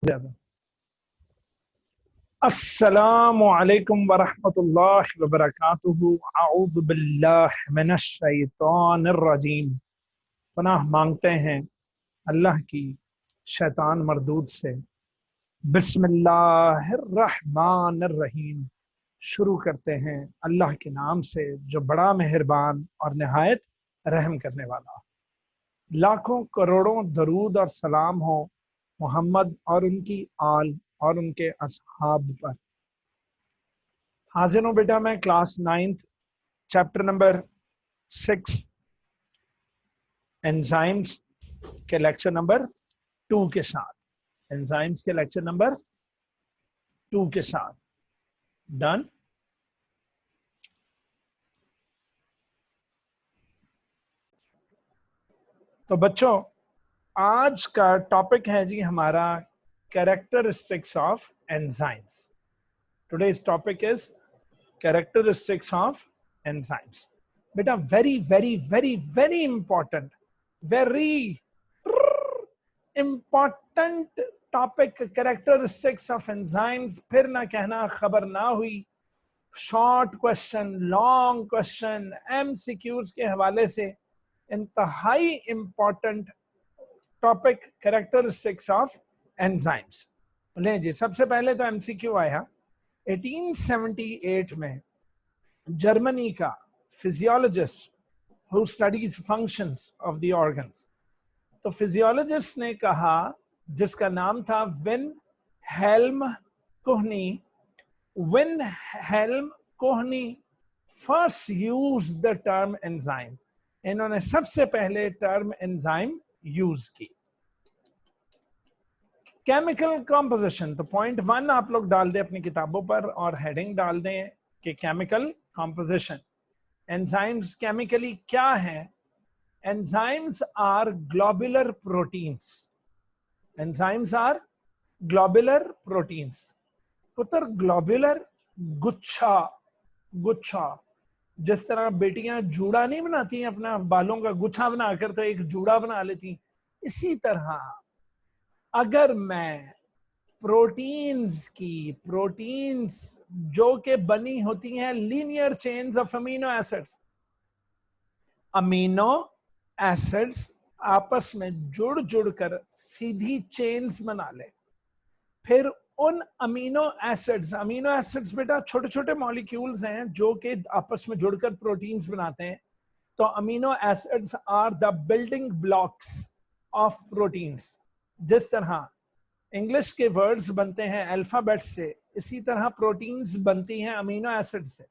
ज्यादा। अस्सलामु अलैकुम वरहमतुल्लाहि वबरकातुहू। अऊज़ु बिल्लाहि मिनश शैतानिर रजीम। पनाह मांगते हैं अल्लाह की शैतान मरदूद से। बिस्मिल्लाहिर रहमानिर रहीम। शुरू करते हैं अल्लाह के नाम से जो बड़ा मेहरबान और निहायत रहम करने वाला। लाखों करोड़ों दरूद और सलाम हो मोहम्मद और उनकी आल और उनके असहाब पर। हाजिर हूँ बेटा मैं class 9th chapter number 6 enzymes के लेक्चर नंबर 2 के साथ। एंजाइम्स के लेक्चर नंबर 2 के साथ। डन। तो बच्चों आज का टॉपिक है जी हमारा characteristics of enzymes. Today's topic is characteristics of enzymes. बेटा very very very very important, very important topic characteristics of enzymes. फिर ना कहना खबर ना हुई। Short question, long question, MCQs के हवाले से इंतहाई important topic characteristics of enzymes. ले जी, सबसे पहले तो एमसीक्यू आया 1878 में। जर्मनी का physiologist who studies functions of the organs, तो फिजियोलॉजिस्ट ने कहा, जिसका नाम था विन हेल्म कोहनी। विन हेल्म कोहनी first use the term enzyme. इन्होंने सबसे पहले टर्म एंजाइम यूज की। केमिकल कॉम्पोजिशन, तो पॉइंट 1 आप लोग डाल दें अपनी किताबों पर और हेडिंग डाल दें कि केमिकल कॉम्पोजिशन। एंजाइम्स केमिकली क्या है? Enzymes are globular proteins. Enzymes are globular proteins. पुत्र ग्लोबुलर, गुच्छा, गुच्छा। जिस तरह बेटियां जूड़ा नहीं बनाती हैं, अपना बालों का गुच्छा बनाकर तो एक जूड़ा बना लेती, इसी तरह अगर मैं प्रोटीन्स जो के बनी होती हैं linear chains of amino acids, amino acids आपस में जुड़ जुड़कर सीधी चेन्स बना ले, फिर उन अमीनो एसिड्स बेटा छोटे छोटे मॉलिक्यूल्स हैं जो कि आपस में जुड़कर प्रोटीन्स बनाते हैं। तो amino acids are the building blocks of proteins. जिस तरह इंग्लिश के वर्ड्स बनते हैं अल्फाबेट से, इसी तरह प्रोटीन्स बनती हैं अमीनो एसिड से।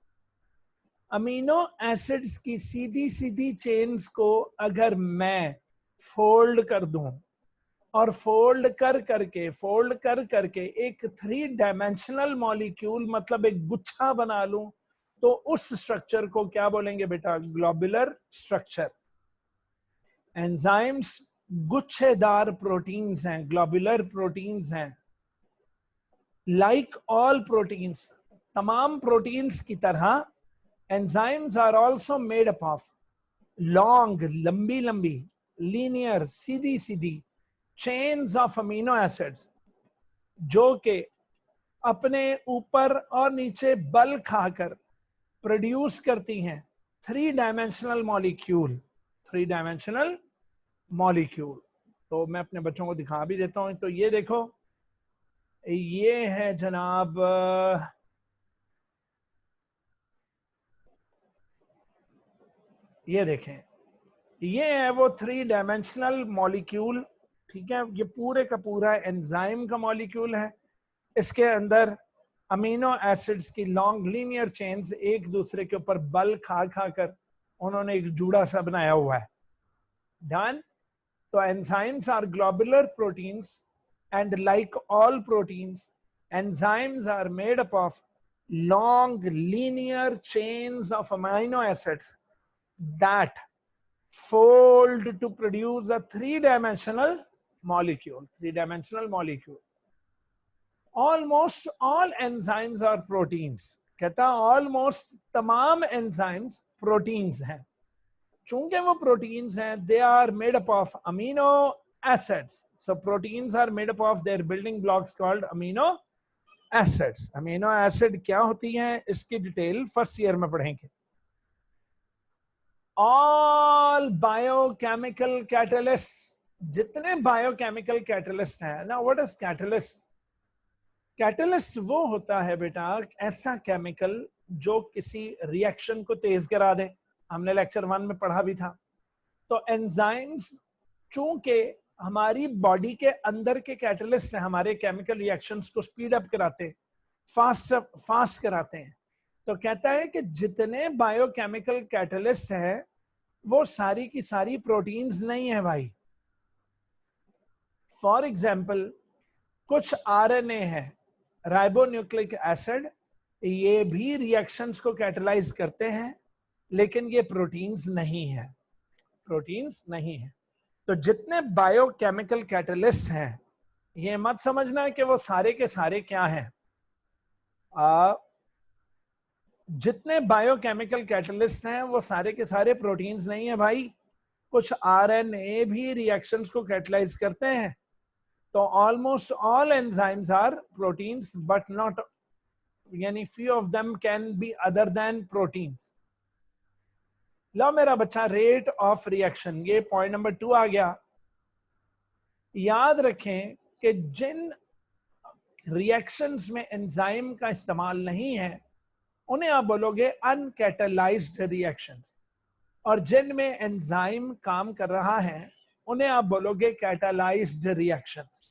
अमीनो एसिड्स की सीधी सीधी चेन्स को अगर मैं फोल्ड कर दूं और फोल्ड कर करके एक 3 डायमेंशनल मॉलिक्यूल, मतलब एक गुच्छा बना लूं, तो उस स्ट्रक्चर को क्या बोलेंगे बेटा? Globular structure. एंजाइम्स गुच्छेदार प्रोटीन्स हैं, ग्लोबुलर प्रोटीन्स हैं। लाइक ऑल प्रोटीन्स, तमाम प्रोटीन्स की तरह enzymes are also made up of long, लंबी लंबी, लीनियर, सीधी सीधी चेन्स ऑफ अमीनो एसिड्स, जो के अपने ऊपर और नीचे बल खाकर प्रोड्यूस करती हैं 3 डायमेंशनल मॉलिक्यूल। 3 dimensional molecule. तो मैं अपने बच्चों को दिखा भी देता हूं। तो ये देखो, ये है जनाब, ये देखें, ये है वो 3 डायमेंशनल मॉलिक्यूल। ठीक है, ये पूरे का पूरा एंजाइम का मॉलिक्यूल है। इसके अंदर अमीनो एसिड्स की लॉन्ग लीनियर चेन्स एक दूसरे के ऊपर बल खा कर उन्होंने एक जूड़ा सा बनाया हुआ है। डन। तो enzymes are globular proteins and like all proteins, enzymes are made up of long linear chains of amino acids that fold to produce a 3-dimensional molecule. 3-dimensional molecule. Almost all enzymes are proteins. कहता almost तमाम enzymes proteins हैं। चूंकि वो proteins हैं, they are made up of amino acids. So proteins are made up of their building blocks called amino acids. Amino acid क्या होती हैं इसकी डिटेल फर्स्ट ईयर में पढ़ेंगे. All biochemical catalysts, जितने biochemical catalysts हैं ना, what is catalyst? Catalyst वो होता है बेटा ऐसा केमिकल जो किसी रिएक्शन को तेज करा दे. हमने लेक्चर 1 में पढ़ा भी था. तो एंजाइम्स चूंकि हमारी बॉडी के अंदर के कैटलिस्ट हैं, हमारे केमिकल रिएक्शंस को स्पीड अप कराते, फास्ट कराते हैं. तो कहता है कि जितने बायोकेमिकल कैटलिस्ट हैं वो सारी की सारी प्रोटीन्स नहीं है भाई. फॉर एग्जाम्पल कुछ आरएनए है, राइबोन्यूक्लिक एसिड, ये भी रिएक्शंस को कैटलाइज करते हैं लेकिन ये प्रोटीन्स नहीं है. प्रोटीन्स नहीं है. तो जितने बायोकेमिकल कैटलिस्ट हैं ये मत समझना है कि वो सारे के सारे क्या हैं. जितने बायोकेमिकल कैटलिस्ट हैं वो सारे के सारे प्रोटीन्स नहीं है भाई. कुछ आरएनए भी रिएक्शंस को कैटलाइज करते हैं. तो almost all enzymes are proteins but not, यानी few of them can be other than proteins. लो मेरा बच्चा, रेट ऑफ रिएक्शन, ये पॉइंट नंबर 2 आ गया. याद रखें कि जिन रिएक्शंस में एंजाइम का इस्तेमाल नहीं है उन्हें आप बोलोगे अनकैटलाइज्ड रिएक्शंस, और जिन में एंजाइम काम कर रहा है उन्हें आप बोलोगे कैटलाइज्ड रिएक्शंस.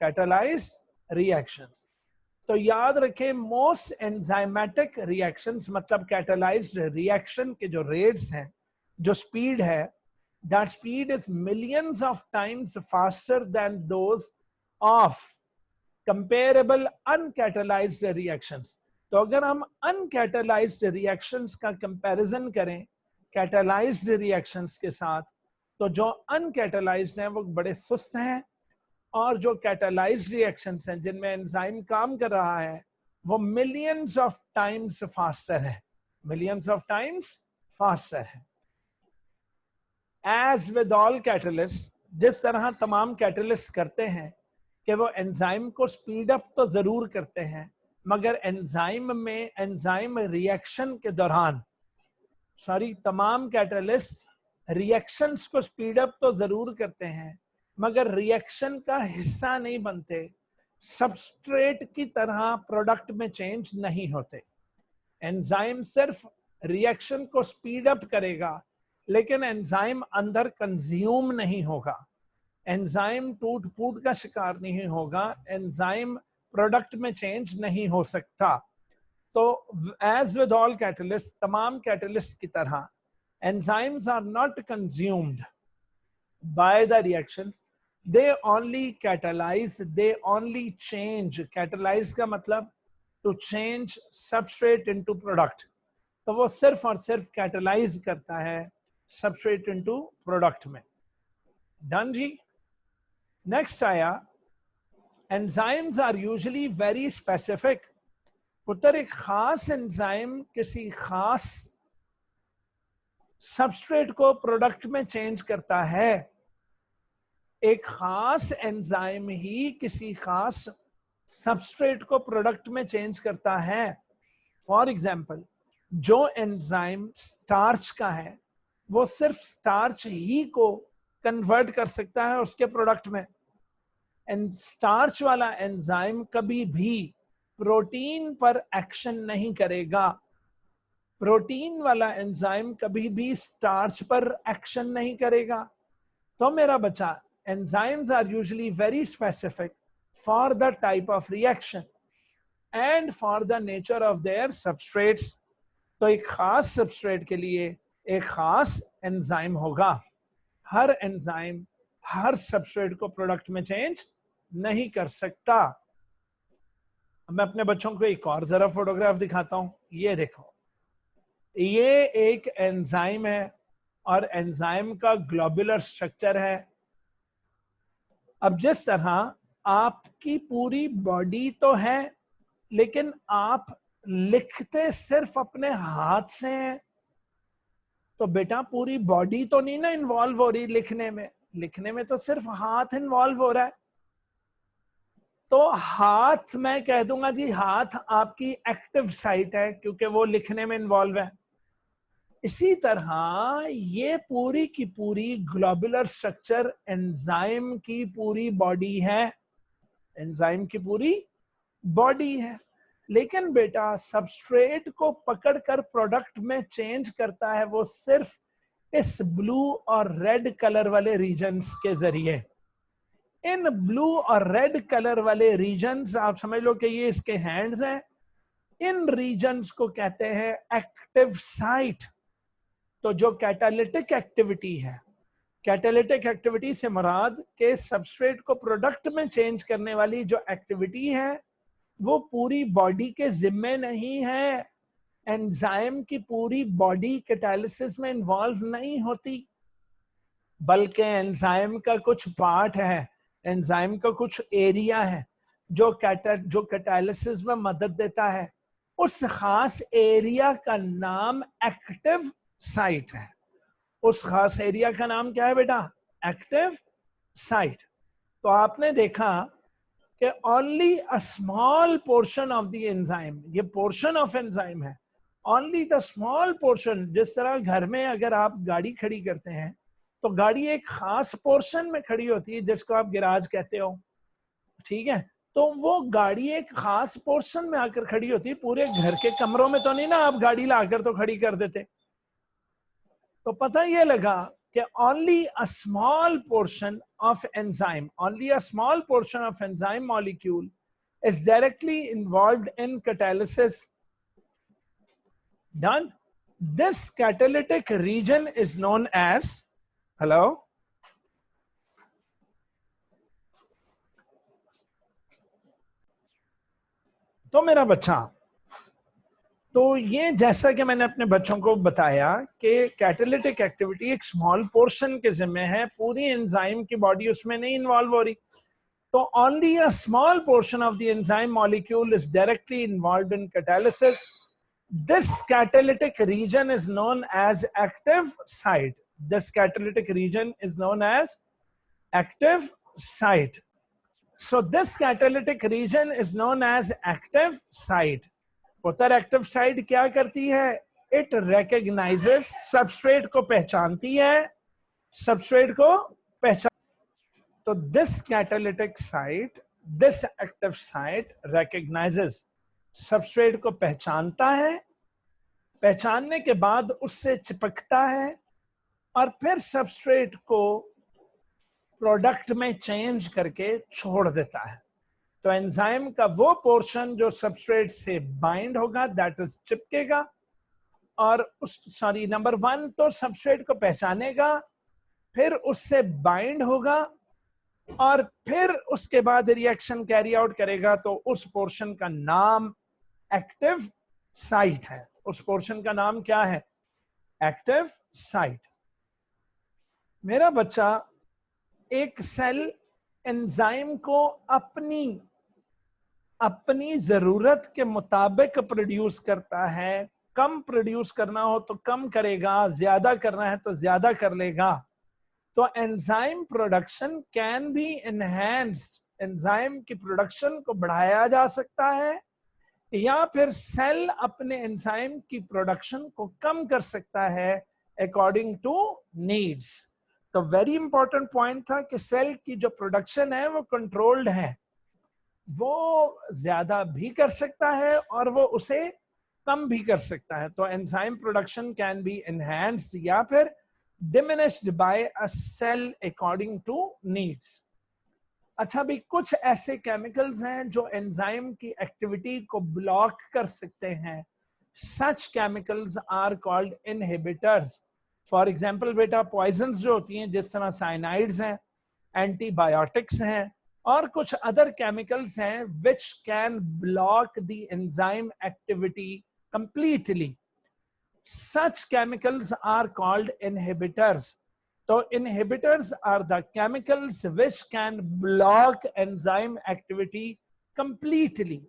Catalysed reactions. तो याद रखें मोस्ट एंजाइमेटिक रिएक्शंस मतलब कैटलाइज्ड रिएक्शन के जो रेट्स हैं, जो स्पीड है, that speed is millions of times faster than those of comparable uncatalysed reactions. तो अगर हम अनकैटलाइज्ड रिएक्शंस का कंपैरिजन करें कैटलाइज्ड रिएक्शंस के साथ, तो जो अनकैटलाइज्ड हैं वो बड़े सुस्त हैं, और जो कैटलाइज्ड रिएक्शंस हैं जिनमें एंजाइम काम कर रहा है वो मिलियंस ऑफ टाइम्स फास्टर है. मिलियंस ऑफ टाइम्स फास्टर है. एज विद ऑल कैटलिस्ट, जिस तरह तमाम कैटलिस्ट करते हैं कि वो एंजाइम को स्पीड अप तो जरूर करते हैं, मगर एंजाइम रिएक्शन के दौरान, तमाम कैटलिस्ट रिएक्शंस को स्पीड अप तो जरूर करते हैं मगर रिएक्शन का हिस्सा नहीं बनते, सबस्ट्रेट की तरह प्रोडक्ट में चेंज नहीं होते. एंजाइम सिर्फ रिएक्शन को स्पीड अप करेगा लेकिन एंजाइम अंदर कंज्यूम नहीं होगा. एंजाइम टूट फूट का शिकार नहीं होगा. एंजाइम प्रोडक्ट में चेंज नहीं हो सकता. तो एज विद ऑल कैटलिस्ट, तमाम कैटलिस्ट की तरह enzymes are not consumed by the reactions, they only catalyze, they only change. Catalyze का मतलब to change substrate into product. तो वो सिर्फ और सिर्फ catalyze करता है substrate into product में. डन जी. नेक्स्ट आया enzymes are usually very specific. पुत्र एक खास एंजाइम किसी खास सबस्ट्रेट को प्रोडक्ट में चेंज करता है. एक खास एंजाइम ही किसी खास सबस्ट्रेट को प्रोडक्ट में चेंज करता है. फॉर एग्जाम्पल, जो एंजाइम स्टार्च का है वो सिर्फ स्टार्च ही को कन्वर्ट कर सकता है उसके प्रोडक्ट में. एंड स्टार्च वाला एंजाइम कभी भी प्रोटीन पर एक्शन नहीं करेगा. प्रोटीन वाला एंजाइम कभी भी स्टार्च पर एक्शन नहीं करेगा. तो मेरा बच्चा, enzymes are usually very specific for the type of reaction and for the nature of their substrates. तो एक खास सबस्ट्रेट के लिए एक खास एंजाइम होगा. हर एंजाइम हर सबस्ट्रेट को प्रोडक्ट में चेंज नहीं कर सकता. मैं अपने बच्चों को एक और जरा फोटोग्राफ दिखाता हूं. ये देखो, ये एक एंजाइम है और एंजाइम का ग्लोबुलर स्ट्रक्चर है. अब जिस तरह आपकी पूरी बॉडी तो है लेकिन आप लिखते सिर्फ अपने हाथ से हैं, तो बेटा पूरी बॉडी तो नहीं ना इन्वॉल्व हो रही लिखने में. लिखने में तो सिर्फ हाथ इन्वॉल्व हो रहा है, तो हाथ मैं कह दूंगा जी, हाथ आपकी एक्टिव साइट है क्योंकि वो लिखने में इन्वॉल्व है। इसी तरह ये पूरी की पूरी ग्लोबुलर स्ट्रक्चर एंजाइम की पूरी बॉडी है, एंजाइम की पूरी बॉडी है। लेकिन बेटा सबस्ट्रेट को पकड़कर प्रोडक्ट में चेंज करता है वो सिर्फ इस ब्लू और रेड कलर वाले रीजन्स के जरिए। इन ब्लू और रेड कलर वाले रीजन्स आप समझ लो कि ये इसके हैंड्स हैं। इन रीजन्स को कहते हैं एक्टिव साइट। तो जो कैटालिटिक एक्टिविटी है, कैटालिटिक एक्टिविटी से मुराद के सबस्ट्रेट को प्रोडक्ट में चेंज करने वाली जो एक्टिविटी है वो पूरी बॉडी के जिम्मे नहीं है। एंजाइम की पूरी बॉडी कैटालिसिस में इन्वॉल्व नहीं होती, बल्कि एंजाइम का कुछ पार्ट है, एंजाइम का कुछ एरिया है जो कैटालिसिस में मदद देता है। उस खास एरिया का नाम एक्टिव साइट है। उस खास एरिया का नाम क्या है बेटा? Active site. तो आपने देखा कि only a small portion of the enzyme, ये पोर्शन ऑफ एंजाइम है, ओनली द स्मॉल पोर्शन। जिस तरह घर में अगर आप गाड़ी खड़ी करते हैं तो गाड़ी एक खास पोर्शन में खड़ी होती है जिसको आप गैराज कहते हो, ठीक है? तो वो गाड़ी एक खास पोर्शन में आकर खड़ी होती है, पूरे घर के कमरों में तो नहीं ना आप गाड़ी लाकर तो खड़ी कर देते। तो पता ये लगा कि only a small portion of enzyme, only a small portion of enzyme molecule is directly involved in catalysis. Done. This catalytic region is known as, hello? तो मेरा बच्चा, तो ये जैसा कि मैंने अपने बच्चों को बताया कि कैटालिटिक एक्टिविटी एक स्मॉल पोर्शन के जिम्मे है, पूरी एंजाइम की बॉडी उसमें नहीं इन्वॉल्व हो रही। तो only a small portion of the enzyme molecule is directly involved in catalysis. This catalytic region is known as active site. This catalytic region is known as active site. So this catalytic region is known as active site. उत्तर active site क्या करती है? It recognises, substrate को पहचानती है, substrate को पहचान। तो this catalytic site, this active site recognises, substrate को पहचानता है, पहचानने के बाद उससे चिपकता है और फिर सबस्ट्रेट को प्रोडक्ट में चेंज करके छोड़ देता है। तो एंजाइम का वो पोर्शन जो सबस्ट्रेट से बाइंड होगा, दैट इज चिपकेगा, और उस नंबर 1 तो सबस्ट्रेट को पहचानेगा, फिर उससे बाइंड होगा और फिर उसके बाद रिएक्शन कैरी आउट करेगा। तो उस पोर्शन का नाम एक्टिव साइट है। उस पोर्शन का नाम क्या है? Active site. मेरा बच्चा, एक सेल एंजाइम को अपनी जरूरत के मुताबिक प्रोड्यूस करता है। कम प्रोड्यूस करना हो तो कम करेगा, ज्यादा करना है तो ज्यादा कर लेगा। तो enzyme production can be enhanced. Enzyme की प्रोडक्शन को बढ़ाया जा सकता है या फिर सेल अपने एंजाइम की प्रोडक्शन को कम कर सकता है अकॉर्डिंग टू नीड्स। तो वेरी इंपॉर्टेंट पॉइंट था कि सेल की जो प्रोडक्शन है वो कंट्रोल्ड है, वो ज्यादा भी कर सकता है और वो उसे कम भी कर सकता है। तो enzyme production can be enhanced या फिर diminished by a cell according to needs. अच्छा भी, कुछ ऐसे केमिकल्स हैं जो एंजाइम की एक्टिविटी को ब्लॉक कर सकते हैं। Such chemicals are called inhibitors. For example बेटा, पॉइजन्स जो होती हैं, जिस तरह साइनाइड्स हैं, एंटीबायोटिक्स हैं, और कुछ अदर केमिकल्स हैं which can block the enzyme activity completely. Such chemicals are called inhibitors. तो inhibitors are the chemicals which can block enzyme activity completely.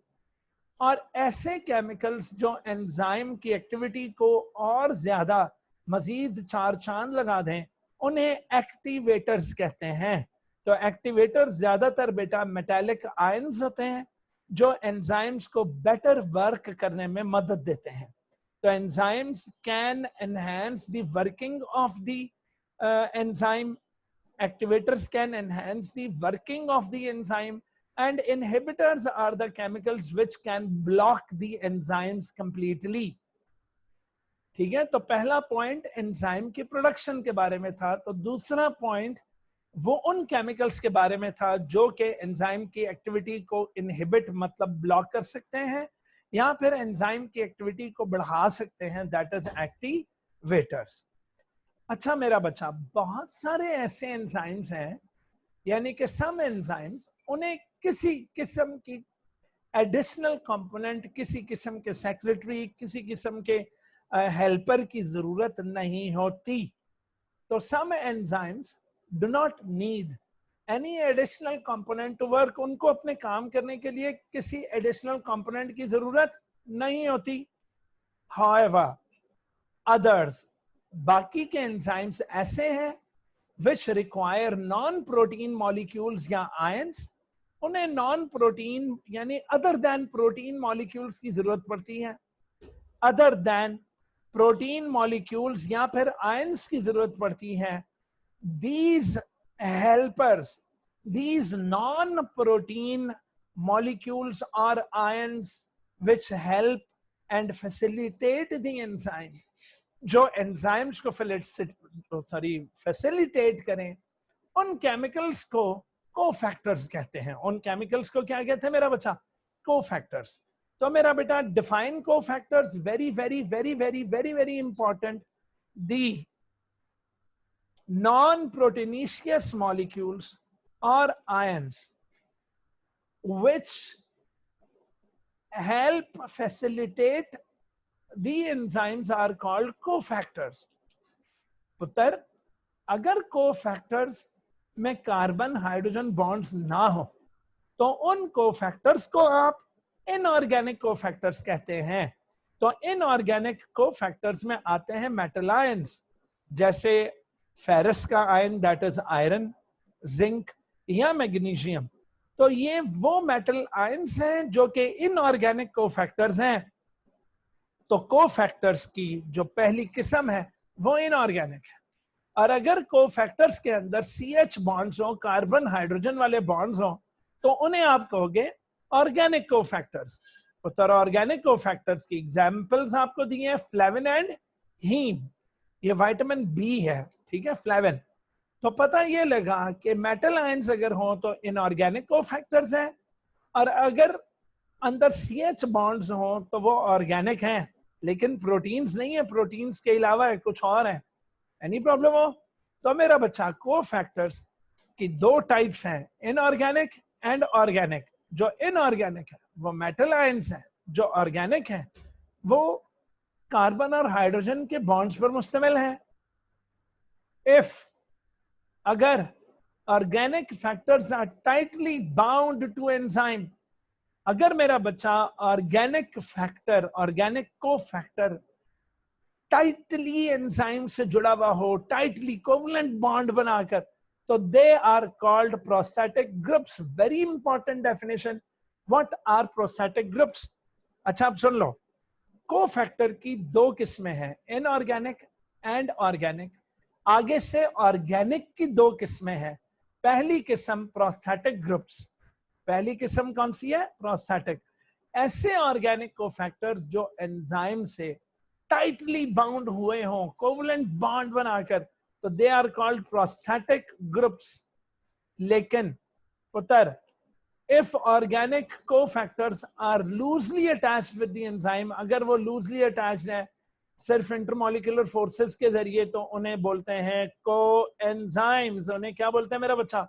और ऐसे केमिकल्स जो एंजाइम की एक्टिविटी को और ज्यादा मजीद चार चांद लगा दें, उन्हें एक्टिवेटर्स कहते हैं। तो एक्टिवेटर्स ज्यादातर बेटा मेटालिक आयंस होते हैं जो एंजाइम्स को बेटर वर्क करने में मदद देते हैं। तो enzymes can enhance the working of the enzyme, activators can enhance the working of the enzyme, and inhibitors are the chemicals which can block the enzymes completely. ठीक है, तो पहला पॉइंट एंजाइम की प्रोडक्शन के बारे में था। तो दूसरा पॉइंट वो उन केमिकल्स के बारे में था जो कि एंजाइम की एक्टिविटी को इनहिबिट मतलब ब्लॉक कर सकते हैं या फिर एंजाइम की एक्टिविटी को बढ़ा सकते हैं, दैट इज एक्टिवेटर्स। अच्छा मेरा बच्चा, बहुत सारे ऐसे एंजाइम्स हैं, यानी कि सम एंजाइम्स उन्हें किसी किस्म की एडिशनल कंपोनेंट, किसी किस्म के सेक्रेटरी, किसी किस्म के हेल्पर की जरूरत नहीं होती। तो some enzymes do not need any additional component to work, उनको अपने काम करने के लिए किसी एडिशनल कंपोनेंट की जरूरत नहीं होती। हाउएवर अदर्स, बाकी के एंजाइम्स ऐसे हैं which require non protein molecules या आयंस, उन्हें नॉन प्रोटीन यानी अदर देन प्रोटीन मॉलिक्यूल्स की जरूरत पड़ती है, अदर देन प्रोटीन मॉलिक्यूल्स या फिर आयंस की जरूरत पड़ती है। These helpers, these non protein molecules और ions which help and facilitate the enzyme, जो एंजाइम्स को फैसिलिटेट करें, उन केमिकल्स को कोफैक्टर्स कहते हैं। उन केमिकल्स को क्या कहते हैं मेरा बच्चा? कोफैक्टर्स। तो मेरा बेटा define cofactors, very very very very very very important. The non proteinaceous molecules और ions which help facilitate the enzymes are called cofactors. पुत्र, अगर कोफैक्टर्स में कार्बन हाइड्रोजन बॉन्ड्स ना हो तो उन कोफैक्टर्स को आप इनऑर्गेनिक कोफैक्टर्स कहते हैं। तो इनऑर्गेनिक कोफैक्टर्स में आते हैं मेटल आयंस, जैसे फेरस का ion that is iron, zinc या मैग्नीशियम। तो ये वो मेटल आयंस हैं जो कि इनऑर्गेनिक कोफैक्टर्स हैं। तो कोफैक्टर्स की जो पहली किस्म है वो इनऑर्गेनिक है। और अगर कोफैक्टर्स के अंदर CH बॉन्ड्स हो, कार्बन हाइड्रोजन वाले बॉन्ड्स हो, तो उन्हें आप कहोगे ऑर्गेनिक कोफैक्टर्स। तो ऑर्गेनिक कोफैक्टर्स की एग्जांपल्स आपको दिए हैं फ्लेविन एंड हीम। ये विटामिन बी है, ठीक है, फ्लेविन। तो पता ये लगा कि मेटल आयंस अगर हो तो इनऑर्गेनिक कोफैक्टर्स हैं, और अगर अंदर CH बॉन्ड्स हो तो वो ऑर्गेनिक हैं, लेकिन प्रोटीन्स नहीं है, प्रोटीन्स के अलावा है, कुछ और है। एनी प्रॉब्लम हो? तो मेरा बच्चा कोफैक्टर्स की दो टाइप्स हैं, इनऑर्गेनिक एंड ऑर्गेनिक। जो इनऑर्गेनिक है वो मेटल आयंस है, जो ऑर्गेनिक है वो कार्बन और हाइड्रोजन के बॉन्ड्स पर मुश्तमिल है। इफ अगर organic factors are tightly bound to enzyme, अगर मेरा बच्चा organic factor, organic cofactor tightly enzyme से जुड़ा हुआ हो, टाइटली कोवलेंट बॉन्ड बनाकर, तो they are called prosthetic groups. Very important definition, what are prosthetic groups? अच्छा अब सुन लो, कोफैक्टर की दो किस्में हैं, इनऑर्गेनिक एंड ऑर्गेनिक। आगे से ऑर्गेनिक की दो किस्में हैं। पहली किस्म प्रोस्थेटिक ग्रुप्स। पहली किस्म कौन सी है? प्रोस्थेटिक। ऐसे ऑर्गेनिक कोफैक्टर्स जो एंजाइम से टाइटली बाउंड हुए हों, कोवलेंट बॉन्ड बनाकर, तो they are called prosthetic groups. लेकिन पुत्र, if organic cofactors are loosely attached with the enzyme, अगर वो लूजली अटैच्ड है सिर्फ इंटरमॉलिक्यूलर फोर्सेस के जरिए, तो उन्हें बोलते हैं कोएंजाइम्स। उन्हें क्या बोलते हैं मेरा बच्चा?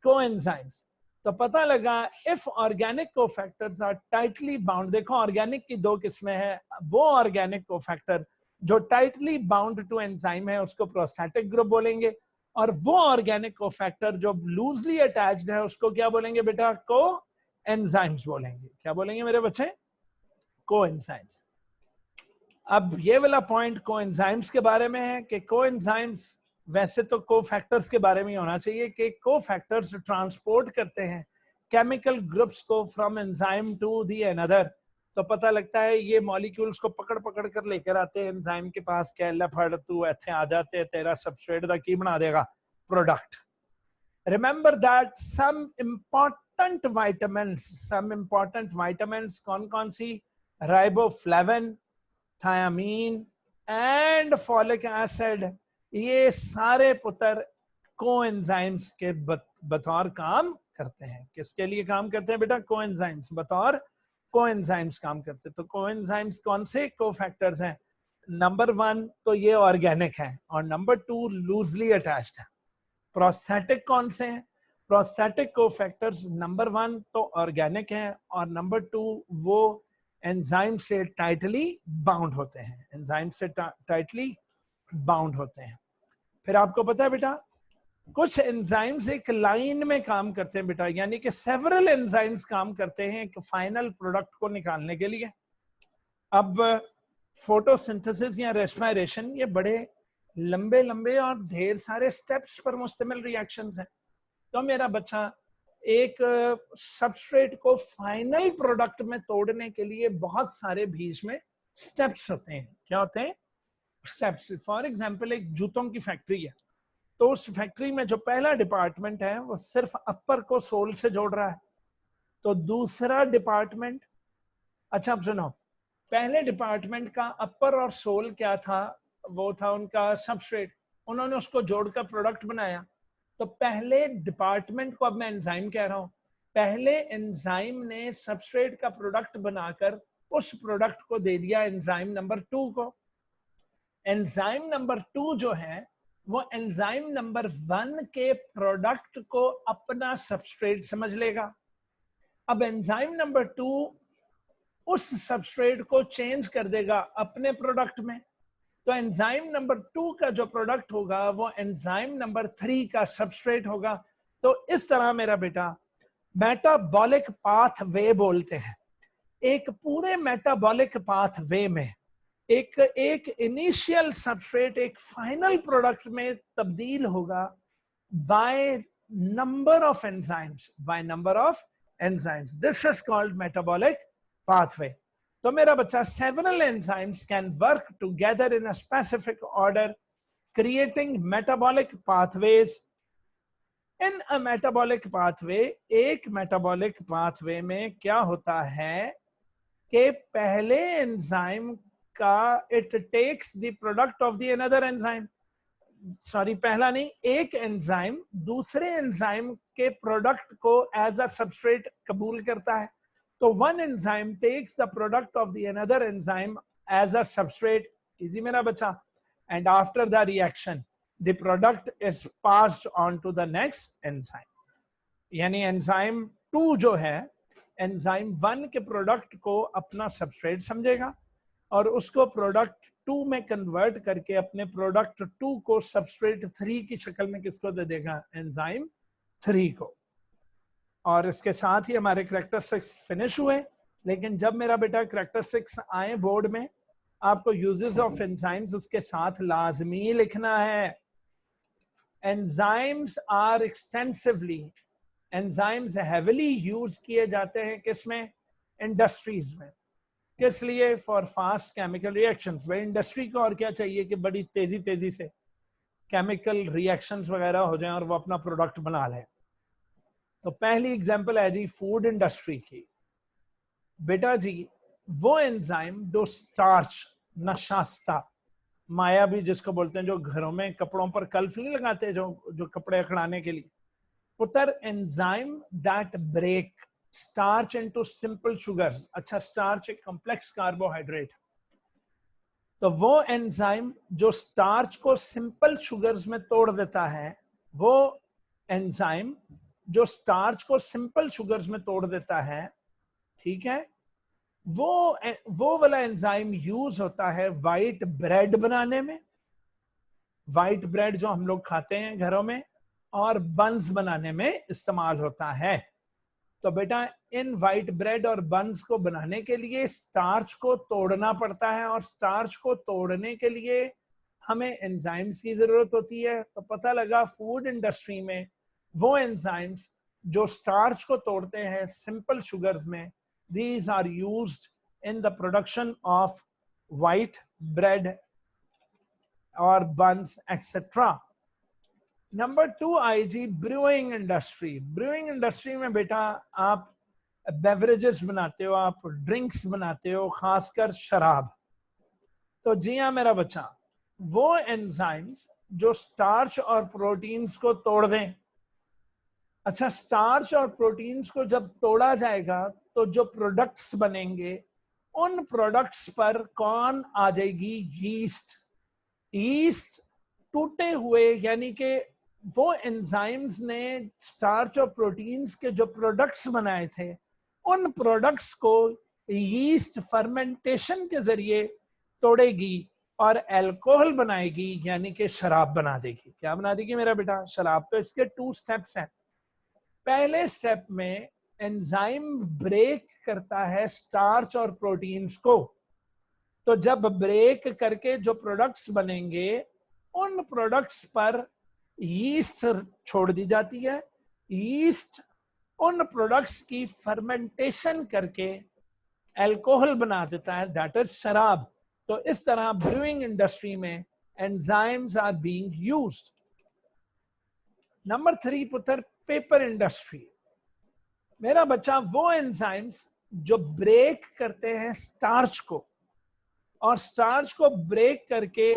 कोएंजाइम्स। तो पता लगा if organic cofactors are tightly bound, देखो ऑर्गेनिक की दो किस्में हैं, वो ऑर्गेनिक कोफैक्टर जो टाइटली बाउंड टू एंजाइम है उसको प्रोस्थेटिक ग्रुप बोलेंगे, और वो ऑर्गेनिक कोफैक्टर जो लूजली अटैच्ड है उसको क्या बोलेंगे बेटा? कोएंजाइम्स बोलेंगे। क्या बोलेंगे मेरे बच्चे? कोएंजाइम्स। अब ये वाला पॉइंट कोएंजाइम्स के बारे में है कि कोएंजाइम्स वैसे तो कोफैक्टर्स के बारे में होना चाहिए कि कोफैक्टर्स ट्रांसपोर्ट करते हैं केमिकल ग्रुप्स को from enzyme to the another. तो पता लगता है ये मॉलिक्यूल्स को पकड़ पकड़ कर लेकर आते हैं एंजाइम के पास, कह ले फड़ तू इत्थे आ जाते तेरा सबस्ट्रेट दा की बना देगा product. Remember that some important vitamins कौन कौन सी? Riboflavin, thiamine and folic acid, ये सारे पुत्र कोएंजाइम्स के बतौर काम करते हैं। किसके लिए काम करते हैं बेटा? कोएंजाइम्स, बतौर कोएंजाइम्स काम करते हैं। तो कोएंजाइम्स कौन से कोफैक्टर्स हैं? नंबर 1 तो ये ऑर्गेनिक है और नंबर 2 लूजली अटैच्ड है। प्रोस्थेटिक कौन से हैं? प्रोस्थेटिक कोफैक्टर्स नंबर 1 तो ऑर्गेनिक है और नंबर 2 वो एंजाइम से टाइटली बाउंड होते हैं, एंजाइम से टाइटली बाउंड होते हैं। फिर आपको पता है बेटा कुछ एंजाइम्स एक लाइन में काम करते हैं बेटा, यानी कि सेवरल एंजाइम्स काम करते हैं एक फाइनल प्रोडक्ट को निकालने के लिए। अब फोटोसिंथेसिस या रेस्पिरेशन ये बड़े लंबे लंबे और ढेर सारे स्टेप्स पर मुश्तमिल रिएक्शंस हैं। तो मेरा बच्चा एक सबस्ट्रेट को फाइनल प्रोडक्ट में तोड़ने के लिए बहुत सारे बीच में स्टेप्स होते हैं। क्या होते हैं? स्टेप्स। फॉर एग्जांपल एक जूतों की फैक्ट्री है, तो उस फैक्ट्री में जो पहला डिपार्टमेंट है वो सिर्फ अपर को सोल से जोड़ रहा है। तो दूसरा डिपार्टमेंट, अच्छा अब सुनो, पहले डिपार्टमेंट का अपर और सोल क्या था? वो था उनका सबस्ट्रेट, उन्होंने उसको जोड़कर प्रोडक्ट बनाया। तो पहले डिपार्टमेंट को, अब मैं एंजाइम कह रहा हूं, पहले एंजाइम ने सबस्ट्रेट का प्रोडक्ट बनाकर उस प्रोडक्ट को दे दिया एंजाइम नंबर 2 को। एंजाइम नंबर 2 जो है वो एंजाइम नंबर 1 के प्रोडक्ट को अपना सबस्ट्रेट समझ लेगा। अब एंजाइम नंबर 2 उस सबस्ट्रेट को चेंज कर देगा अपने प्रोडक्ट में। तो एंजाइम नंबर 2 का जो प्रोडक्ट होगा वो एंजाइम नंबर 3 का सबस्ट्रेट होगा। तो इस तरह मेरा बेटा मेटाबॉलिक पाथवे बोलते हैं। एक पूरे मेटाबॉलिक पाथवे में एक इनिशियल सबस्ट्रेट एक फाइनल प्रोडक्ट में तब्दील होगा by number of enzymes. This is called metabolic pathway. तो मेरा बच्चा several enzymes can work together in a specific order creating metabolic pathways. in a metabolic pathway, एक metabolic pathway में क्या होता है कि पहले एंजाइम का it takes the product of the another enzyme, sorry पहला नहीं, एक एंजाइम दूसरे एंजाइम के प्रोडक्ट को एज अ सबस्ट्रेट कबूल करता है। तो one enzyme takes the product of the another enzyme as a substrate, easy मेरा बच्चा, and after the reaction the product is passed on to the next enzyme। यानी enzyme 2 जो है एंजाइम 1 के प्रोडक्ट को अपना सबस्ट्रेट समझेगा और उसको प्रोडक्ट 2 में कन्वर्ट करके अपने प्रोडक्ट 2 को सबस्ट्रेट 3 की शक्ल में किसको दे देगा? एंजाइम 3 को। और इसके साथ ही हमारे करैक्टरिस्टिक्स फिनिश हुए। लेकिन जब मेरा बेटा करैक्टरिस्टिक्स आए बोर्ड में, आपको यूजेस ऑफ एंजाइम्स उसके साथ लाजमी लिखना है। Enzymes are extensively, enzymes heavily use किए जाते हैं किसमें? इंडस्ट्रीज में। किस लिए? For fast chemical reactions. भाई इंडस्ट्री को और क्या चाहिए कि बड़ी तेजी तेजी से केमिकल रिएक्शंस वगैरह हो जाएं और वो अपना प्रोडक्ट बना लें। तो पहली एग्जांपल है जी फूड इंडस्ट्री की। बेटा जी वो एंजाइम जो स्टार्च, नशास्ता, माया भी जिसको बोलते हैं, जो घरों में कपड़ों पर कल्फ नहीं लगाते, जो कपड़े अखड़ाने के लिए, पुत्र enzyme that break starch into simple sugars. अच्छा, स्टार्च एक कॉम्प्लेक्स कार्बोहाइड्रेट, तो वो एंजाइम जो स्टार्च को सिंपल शुगर्स में तोड़ देता है, वो एंजाइम जो स्टार्च को सिंपल शुगर्स में तोड़ देता है, ठीक है, वो वाला एंजाइम यूज होता है व्हाइट ब्रेड बनाने में। व्हाइट ब्रेड जो हम लोग खाते हैं घरों में, और बंस बनाने में इस्तेमाल होता है। तो बेटा इन व्हाइट ब्रेड और बंस को बनाने के लिए स्टार्च को तोड़ना पड़ता है, और स्टार्च को तोड़ने के लिए हमें एंजाइम्स की जरूरत होती है, तो पता लगा फूड इंडस्ट्री में वो एंजाइम्स जो स्टार्च को तोड़ते हैं सिंपल शुगर्स में, these are used in the production of white bread or buns etc. Number 2 आई जी ब्रूइंग इंडस्ट्री। ब्रूइंग इंडस्ट्री में बेटा आप बेवरेजेस बनाते हो, आप ड्रिंक्स बनाते हो, खासकर शराब। तो जी हाँ मेरा बच्चा, वो एंजाइम्स जो स्टार्च और प्रोटीन्स को तोड़ दें। अच्छा, स्टार्च और प्रोटीन्स को जब तोड़ा जाएगा तो जो प्रोडक्ट्स बनेंगे, उन प्रोडक्ट्स पर कौन आ जाएगी? यीस्ट। यीस्ट टूटे हुए, यानी कि वो एंजाइम्स ने स्टार्च और प्रोटीन्स के जो प्रोडक्ट्स बनाए थे, उन प्रोडक्ट्स को यीस्ट फर्मेंटेशन के जरिए तोड़ेगी और अल्कोहल बनाएगी, यानी कि शराब बना देगी। क्या बना देगी मेरा बेटा? शराब। तो इसके 2 स्टेप्स हैं। पहले स्टेप में एंजाइम ब्रेक करता है स्टार्च और प्रोटीन्स को। तो जब ब्रेक करके जो प्रोडक्ट्स बनेंगे, उन प्रोडक्ट्स पर यीस्ट छोड़ दी जाती है। यीस्ट उन प्रोडक्ट्स की फर्मेंटेशन करके अल्कोहल बना देता है, दैट इज शराब। तो इस तरह ब्रूइंग इंडस्ट्री में enzymes are being used. Number 3 पुत्र, पेपर इंडस्ट्री। मेरा बच्चा, वो एंजाइम्स जो ब्रेक करते हैं स्टार्च को, और स्टार्च को ब्रेक करके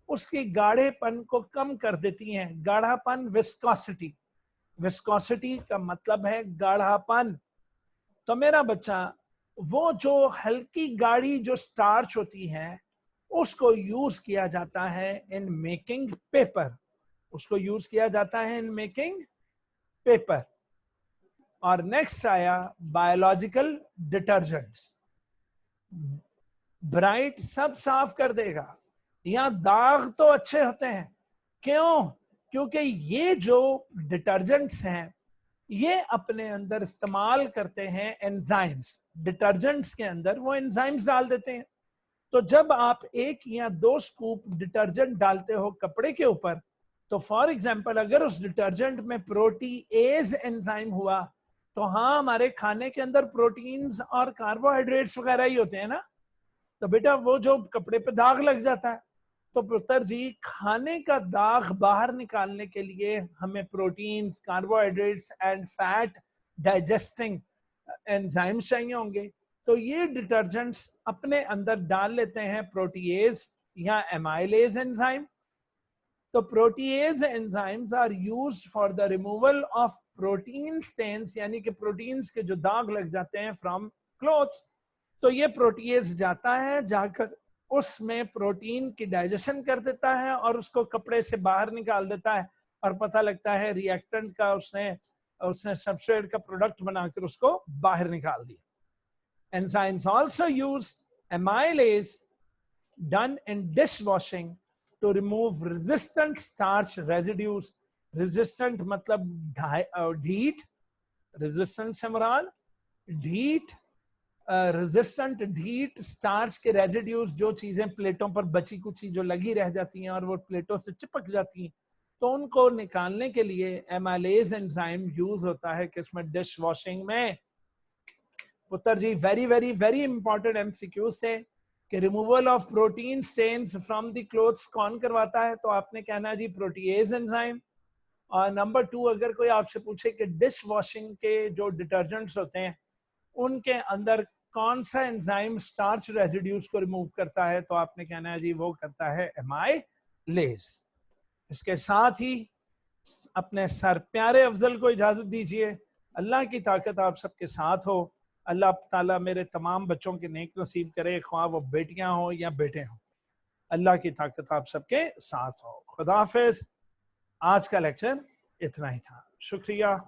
उसकी गाढ़ेपन को कम कर देती हैं। गाढ़ापन, विस्कोसिटी। विस्कोसिटी का मतलब है गाढ़ापन। तो मेरा बच्चा, वो जो हल्की गाढ़ी जो स्टार्च होती है, उसको यूज किया जाता है इन मेकिंग पेपर। उसको यूज किया जाता है इन मेकिंग पेपर। और नेक्स्ट आया बायोलॉजिकल डिटर्जेंट्स। ब्राइट सब साफ कर देगा, यहां दाग तो अच्छे होते हैं। क्यों? क्योंकि ये जो डिटर्जेंट्स हैं, ये अपने अंदर इस्तेमाल करते हैं एंजाइम्स। डिटर्जेंट्स के अंदर वो एंजाइम्स डाल देते हैं। तो जब आप 1 या 2 स्कूप डिटर्जेंट डालते हो कपड़े के ऊपर, तो फॉर एग्जांपल अगर उस डिटर्जेंट में प्रोटीएज एंजाइम हुआ, तो हाँ, हमारे खाने के अंदर प्रोटीन्स और कार्बोहाइड्रेट्स वगैरह ही होते हैं ना, तो बेटा वो जो कपड़े पे दाग लग जाता है। तो पुत्र जी, खाने का दाग बाहर निकालने के लिए हमें proteins, carbohydrates and fat digesting enzymes चाहिए होंगे। तो ये डिटर्जेंट्स अपने अंदर डाल लेते हैं प्रोटीएज या एमाइलेज एंजाइम। तो protease enzymes are used for the removal of protein stains, यानी कि प्रोटीन्स के जो दाग लग जाते हैं फ्रॉम क्लोथ्स। तो ये प्रोटीएज जाता है, जाकर उसमें प्रोटीन की डाइजेशन कर देता है और उसको कपड़े से बाहर निकाल देता है, और पता लगता है रिएक्टेंट का उसने सबस्ट्रेट का प्रोडक्ट बनाकर उसको बाहर निकाल दिया। Enzymes also use amylase done in dishwashing to remove resistant starch residues. resistant मतलब ढीठ, resistant से मुराद ढीठ, रेजिस्टेंट ढीठ स्टार्च के रेजिड्यूज, जो चीजें प्लेटों पर बची कुछ जो लगी रह जाती हैं और वो प्लेटों से चिपक जाती हैं, तो उनको निकालने के लिए एमाइलेज एंजाइम यूज होता है किसमें? डिश वॉशिंग में। पुत्र जी, very very very important MCQ से कि removal of protein stains from the clothes कौन करवाता है? तो आपने कहना जी प्रोटीएज एंजाइम। और नंबर 2, अगर कोई आपसे पूछे कि डिश वॉशिंग के जो डिटर्जेंट्स होते हैं उनके अंदर कौन सा एंजाइम स्टार्च रेजिड्यूज को रिमूव करता है, तो आपने कहना है जी वो करता है एमाइलेज। इसके साथ ही अपने सर प्यारे अफजल को इजाजत दीजिए। अल्लाह की ताकत आप सबके साथ हो। अल्लाह ताला मेरे तमाम बच्चों के नेक नसीब करे, ख्वाह वो बेटियां हो या बेटे हों। अल्लाह की ताकत आप सबके साथ हो। खुदा हाफिज। आज का लेक्चर इतना ही था। शुक्रिया।